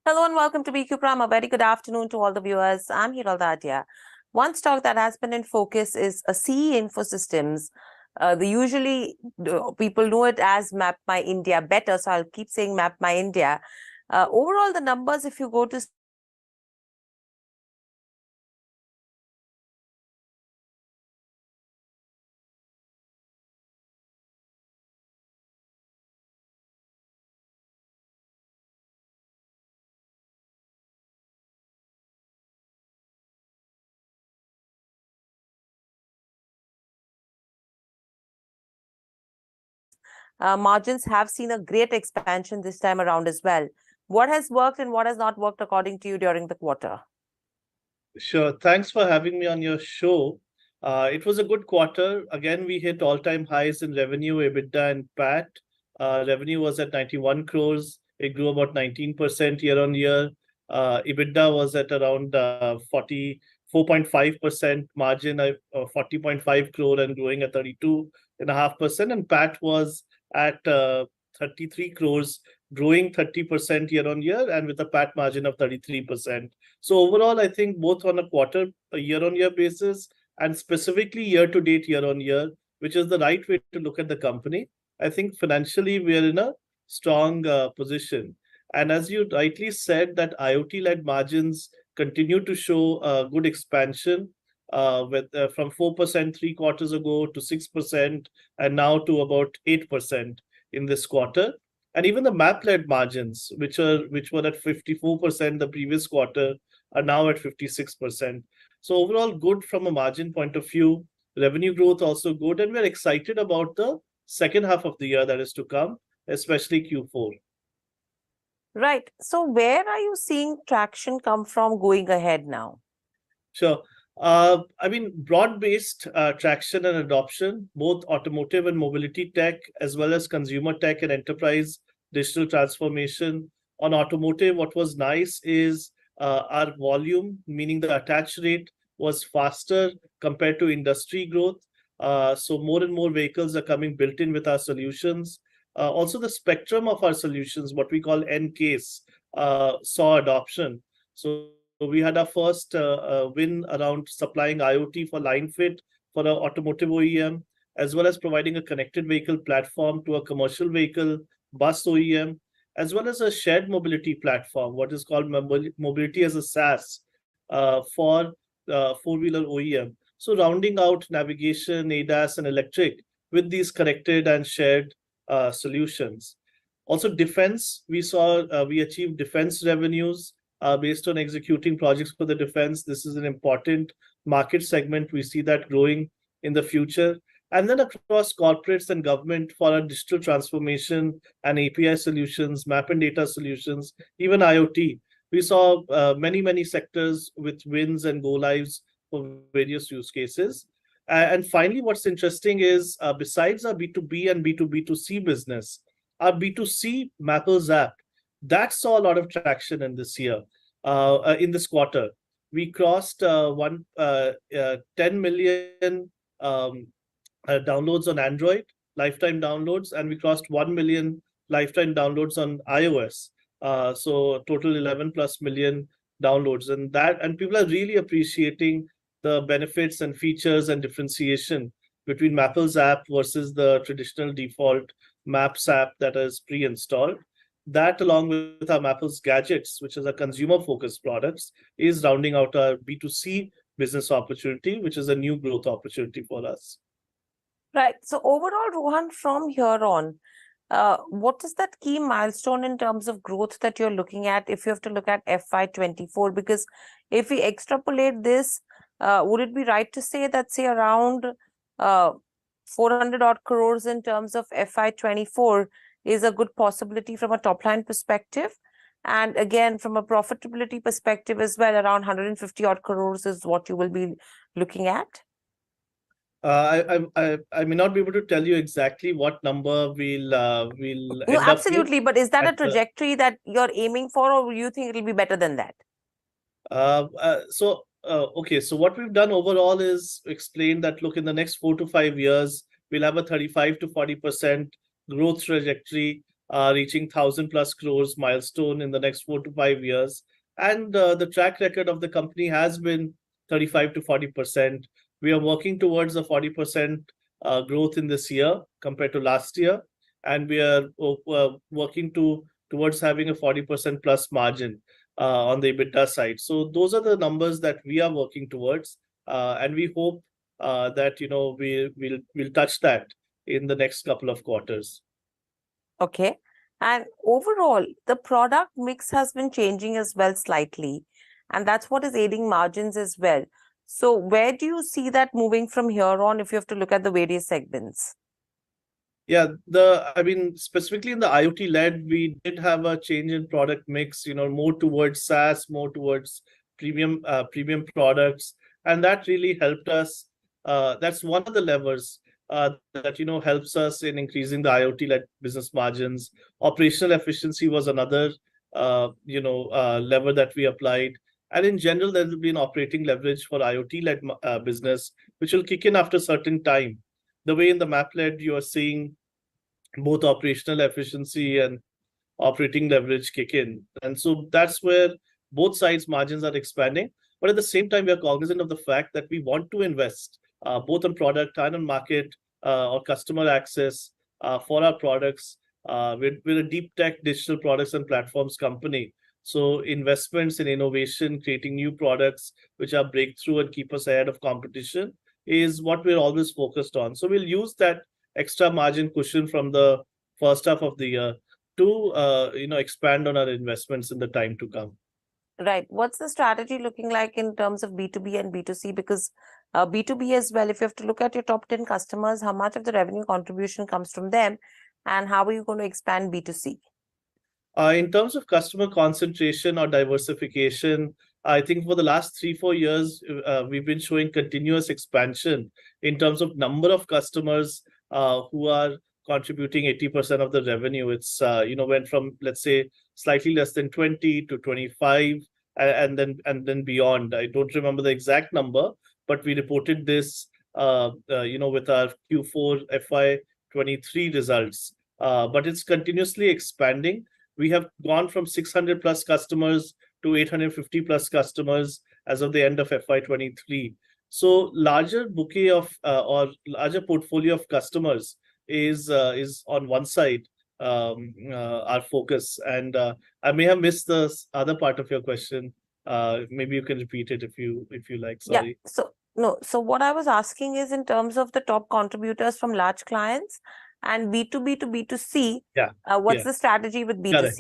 Hello and welcome to BQ Prime. A very good afternoon to all the viewers. I'm Hiral Dadia. One stock that has been in focus is a CE Infosystems. People know it as Mapmyindia better, so I'll keep saying Mapmyindia. Overall, the numbers, if you go to margins have seen a great expansion this time around as well. What has worked and what has not worked according to you during the quarter? Sure. Thanks for having me on your show. It was a good quarter. Again, we hit all-time highs in revenue, EBITDA, and PAT. Revenue was at 91 crores. It grew about 19% year on year. EBITDA was at around 44.5% margin, 40.5 crore and growing at 32.5%. And PAT was at 33 crores, growing 30% year on year and with a PAT margin of 33%. So overall, I think both on a year-on-year basis, and specifically year-to-date, year-on-year, which is the right way to look at the company. I think financially we are in a strong position. And as you rightly said, that IoT-led margins continue to show good expansion, from 4% 3 quarters ago to 6%, and now to about 8% in this quarter. And even the map-led margins, which were at 54% the previous quarter, are now at 56%. So overall, good from a margin point of view. Revenue growth also good, and we're excited about the second half of the year that is to come, especially Q4. Right. So where are you seeing traction come from going ahead now? Sure. I mean, broad-based traction and adoption, both automotive and mobility tech, as well as consumer tech and enterprise digital transformation. On automotive, what was nice is our volume, meaning the attach rate, was faster compared to industry growth. So more and more vehicles are coming built in with our solutions. Also, the spectrum of our solutions, what we call N-case, saw adoption. So we had our first win around supplying IoT for line fit for an automotive OEM, as well as providing a connected vehicle platform to a commercial vehicle bus OEM, as well as a shared mobility platform, what is called mobility as a SaaS for four-wheeler OEM. So rounding out navigation, ADAS, and electric with these connected and shared solutions. Also, defense, we achieved defense revenues based on executing projects for the defense. This is an important market segment. We see that growing in the future. And then across corporates and government for our digital transformation and API solutions, map and data solutions, even IoT, we saw many sectors with wins and go lives for various use cases. And finally, what's interesting is besides our B2B and B2B2C business, our B2C Mappers app, that saw a lot of traction in this year, in this quarter. We crossed 10 million downloads on Android, lifetime downloads, and we crossed 1 million lifetime downloads on iOS. So total 11 plus million downloads, and people are really appreciating the benefits and features and differentiation between Mappers app versus the traditional default Maps app that is pre-installed. That, along with our Mappers gadgets, which is a consumer-focused products, is rounding out our B2C business opportunity, which is a new growth opportunity for us. Right. So overall, Rohan, from here on, what is that key milestone in terms of growth that you're looking at if you have to look at FY24? Because if we extrapolate this, would it be right to say that, say, around 400 odd crores in terms of FY24 is a good possibility from a top line perspective? And again, from a profitability perspective as well, around 150 odd crores is what you will be looking at? I may not be able to tell you exactly what number we'll end up absolutely. with. But is that a trajectory that you're aiming for, or you think it'll be better than that? Okay, so what we've done overall is explain that, look, in the next 4 to 5 years, we'll have a 35 to 40% growth trajectory reaching 1,000+ crores milestone in the next 4 to 5 years. And the track record of the company has been 35 to 40%. We are working towards a 40% growth in this year compared to last year, and we are working towards having a 40% plus margin on the EBITDA side. So those are the numbers that we are working towards, and we hope that we'll touch that in the next couple of quarters. Okay. And overall, the product mix has been changing as well slightly, and that's what is aiding margins as well. So where do you see that moving from here on if you have to look at the various segments? Yeah, specifically in the IoT led, we did have a change in product mix, more towards SaaS, more towards premium products, and that really helped us. That's one of the levers that helps us in increasing the IoT led business margins. Operational efficiency was another lever that we applied, and in general, there will be an operating leverage for IoT led business, which will kick in after a certain time. The way in the map led, you are seeing both operational efficiency and operating leverage kick in. And so that's where both sides margins are expanding. But at the same time, we are cognizant of the fact that we want to invest both on product and on market or customer access for our products. We're a deep tech digital products and platforms company. So investments in innovation, creating new products which are breakthrough and keep us ahead of competition is what we're always focused on. So we'll use that extra margin cushion from the first half of the year to expand on our investments in the time to come. Right. What's the strategy looking like in terms of B2B and B2C? Because B2B as well, if you have to look at your top 10 customers, how much of the revenue contribution comes from them, and how are you going to expand B2C? In terms of customer concentration or diversification, I think for the last 3-4 years, we've been showing continuous expansion in terms of number of customers who are contributing 80% of the revenue. It's went from, let's say, slightly less than 20 to 25 and then beyond. I don't remember the exact number, but we reported this with our Q4 FY23 results. But it's continuously expanding. We have gone from 600 plus customers to 850 plus customers as of the end of FY23. So larger bouquet of or larger portfolio of customers is on one side our focus. And I may have missed the other part of your question. Maybe you can repeat it if you like. Sorry. Yeah. So what I was asking is in terms of the top contributors from large clients and B2B to B2C. Yeah. What's the strategy with B2C? Correct.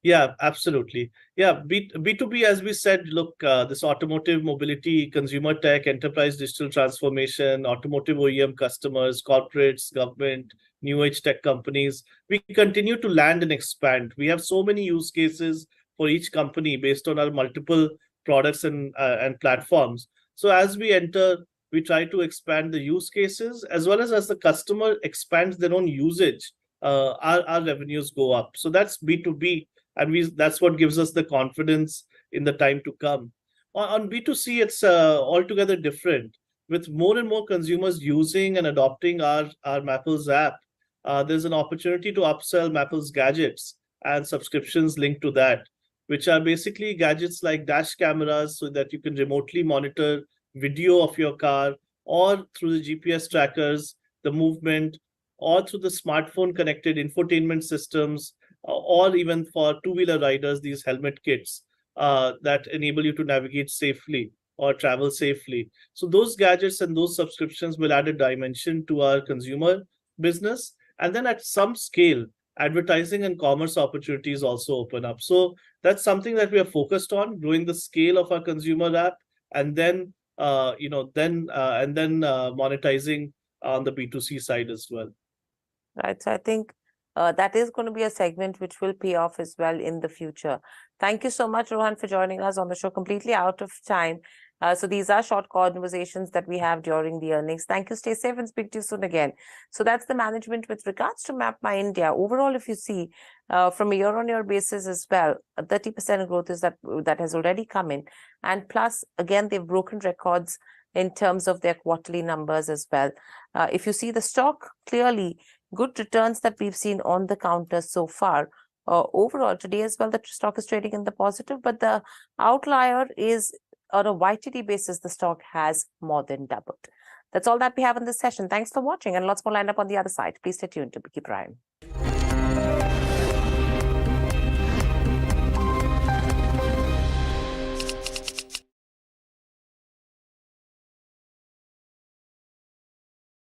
Yeah, absolutely. Yeah, B2B, as we said, look, this automotive mobility, consumer tech, enterprise digital transformation, automotive OEM customers, corporates, government, new age tech companies, we continue to land and expand. We have so many use cases for each company based on our multiple products and platforms. So as we enter, we try to expand the use cases as well as the customer expands their own usage. Our revenues go up. So that's B2B, and that's what gives us the confidence in the time to come. On B2C, it's altogether different. With more and more consumers using and adopting our Mappls app, there's an opportunity to upsell Mappls gadgets and subscriptions linked to that, which are basically gadgets like dash cameras so that you can remotely monitor video of your car, or through the GPS trackers, the movement, or through the smartphone connected infotainment systems, or even for two-wheeler riders, these helmet kits that enable you to navigate safely or travel safely. So those gadgets and those subscriptions will add a dimension to our consumer business. And then at some scale, advertising and commerce opportunities also open up. So that's something that we are focused on, growing the scale of our consumer app, and then monetizing on the B2C side as well. Right. So I think that is going to be a segment which will pay off as well in the future. Thank you so much, Rohan, for joining us on the show. Completely out of time. So these are short conversations that we have during the earnings. Thank you. Stay safe and speak to you soon again. So that's the management with regards to Mapmyindia. Overall, if you see from a year-on-year basis as well, a 30% growth is that has already come in. And plus, again, they've broken records in terms of their quarterly numbers as well. If you see the stock, clearly, good returns that we've seen on the counters so far. Overall, today as well, the stock is trading in the positive, but the outlier is on a YTD basis, the stock has more than doubled. That's all that we have in this session. Thanks for watching, and lots more lined up on the other side. Please stay tuned to Keep Prime.